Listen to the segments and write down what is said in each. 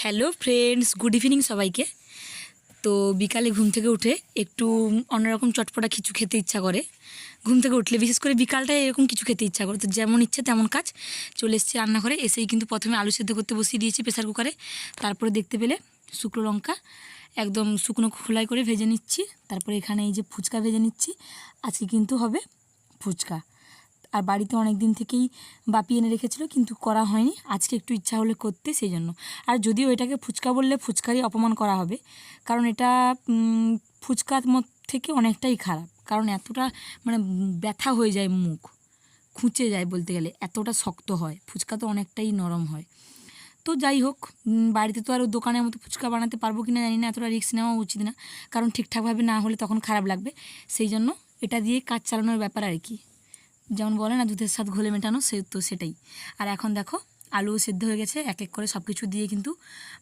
Hello friends, good evening সবাইকে। তো বিকালে ঘুম থেকে উঠে একটু অন্যরকম চটপটা কিছু খেতে ইচ্ছা করে। ঘুম থেকে উঠলে বিশেষ করে বিকালটায় এরকম কিছু খেতে ইচ্ছা করে, তো যেমন ইচ্ছে তেমন কাজ। চলে এসেছি রান্নাঘরে, এসেই কিন্তু প্রথমে আলু সেদ্ধ করতে বসিয়ে দিয়েছি প্রেসার কুকারে। তারপরে দেখতে পেলে শুকনো লঙ্কা একদম শুকনো খোলাই করে ভেজে নিচ্ছি। তারপরে এখানে এই যে ফুচকা ভেজে নিচ্ছি। আজকে কিন্তু হবে ফুচকা। আর বাড়িতে অনেক দিন থেকেই বাপি এনে রেখেছিল, কিন্তু করা হয়নি। আজকে একটু ইচ্ছা হলে করতে, সেই জন্য। আর যদিও এটাকে ফুচকা বললে ফুচকারই অপমান করা হবে, কারণ এটা ফুচকার থেকে অনেকটাই খারাপ। কারণ এতটা মানে ব্যথা হয়ে যায়, মুখ খুঁচে যায় বলতে গেলে, এতটা শক্ত হয়। ফুচকা তো অনেকটাই নরম হয়। তো যাই হোক, বাড়িতে তো আর দোকানের মতো ফুচকা বানাতে পারবো কি না জানি না, এতটা রিস্ক নেওয়া উচিত না, কারণ ঠিকঠাকভাবে না হলে তখন খারাপ লাগবে। সেই জন্য এটা দিয়ে কাজ চালানোর ব্যাপার আর কি। যেমন বলে না, দুধের স্বাদ ঘোলে মেটানো, তো সেটাই। আর এখন দেখো আলুও সেদ্ধ হয়ে গেছে, এক এক করে সব কিছু দিয়ে কিন্তু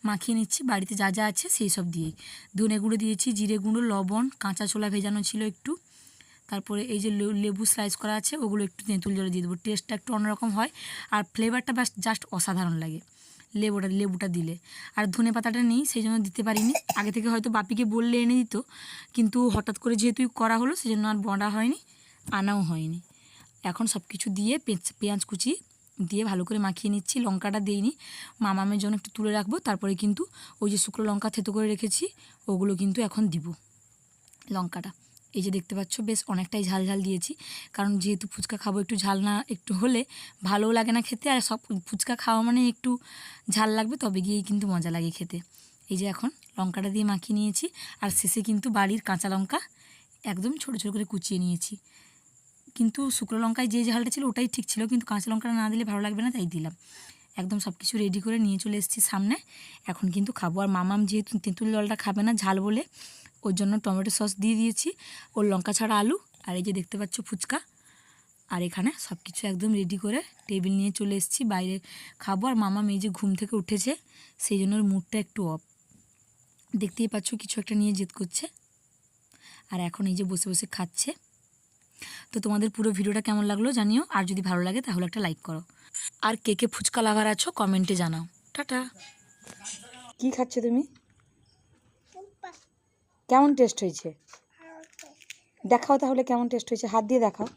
মাখিয়ে নিচ্ছি, বাড়িতে যা যা আছে সেই সব দিয়েই। ধনে গুঁড়ো দিয়েছি, জিরে গুঁড়ো, লবণ, কাঁচা ছোলা ভেজানো ছিল একটু, তারপরে এই যে লেবু স্লাইস করা আছে ওগুলো একটু তেঁতুল জলে দিয়ে দেবো, টেস্টটা একটু অন্যরকম হয় আর ফ্লেভারটা ব্যাস জাস্ট অসাধারণ লাগে লেবুটা দিলে। আর ধনে পাতাটা নেই, সেই জন্য দিতে পারিনি। আগে থেকে হয়তো বাপিকে বললে এনে দিত, কিন্তু হঠাৎ করে যেহেতু করা হলো সেই জন্য আর বড়া হয়নি, আনাও হয়নি। এখন সব কিছু দিয়ে পেঁয়াজ কুচি দিয়ে ভালো করে মাখিয়ে নিচ্ছি। লঙ্কাটা দিইনি, মামামের জন্য একটু তুলে রাখবো। তারপরে কিন্তু ওই যে শুকনো লঙ্কা থেতো করে রেখেছি ওগুলো কিন্তু এখন দিব। লঙ্কাটা এই যে দেখতে পাচ্ছ, বেশ অনেকটাই ঝাল ঝাল দিয়েছি, কারণ যেহেতু ফুচকা খাবো, একটু ঝাল না একটু হলে ভালোও লাগে না খেতে। আর সব ফুচকা খাওয়া মানে একটু ঝাল লাগবে, তবে গিয়েই কিন্তু মজা লাগে খেতে। এই যে এখন লঙ্কাটা দিয়ে মাখিয়ে নিয়েছি, আর শেষে কিন্তু বাড়ির কাঁচা লঙ্কা একদম ছোটো ছোটো করে কুচিয়ে নিয়েছি। কিন্তু শুকনো লঙ্কায় যে ঝালটা ছিল ওটাই ঠিক ছিল, কিন্তু কাঁচা লঙ্কাটা না দিলে ভালো লাগবে না, তাই দিলাম। একদম সব কিছু রেডি করে নিয়ে চলে এসেছি সামনে, এখন কিন্তু খাবো। আর মামাম যেহেতু তেঁতুল জলটা খাবে না ঝাল বলে, ওর জন্য টমেটো সস দিয়ে দিয়েছি, ওর লঙ্কা ছাড়া আলু। আর এই যে দেখতে পাচ্ছ ফুচকা। আর এখানে সব কিছু একদম রেডি করে টেবিল নিয়ে চলে এসেছি, বাইরে খাবো। আর মামাম এই যে ঘুম থেকে উঠেছে, সেই জন্য ওর মুডটা একটু অফ, দেখতেই পাচ্ছ কিছু একটা নিয়ে জেদ করছে। আর এখন এই যে বসে বসে খাচ্ছে। তো তোমাদের পুরো ভিডিওটা কেমন লাগলো জানিও, আর যদি ভালো লাগে তাহলে একটা লাইক করো। আর কে কে ফুচকা লাভার আছো কমেন্টে জানাও। টাটা। কি খাচ্ছো তুমি? কেমন টেস্ট হয়েছে দেখাও তাহলে, কেমন টেস্ট হয়েছে, হাত দিয়ে দেখাও।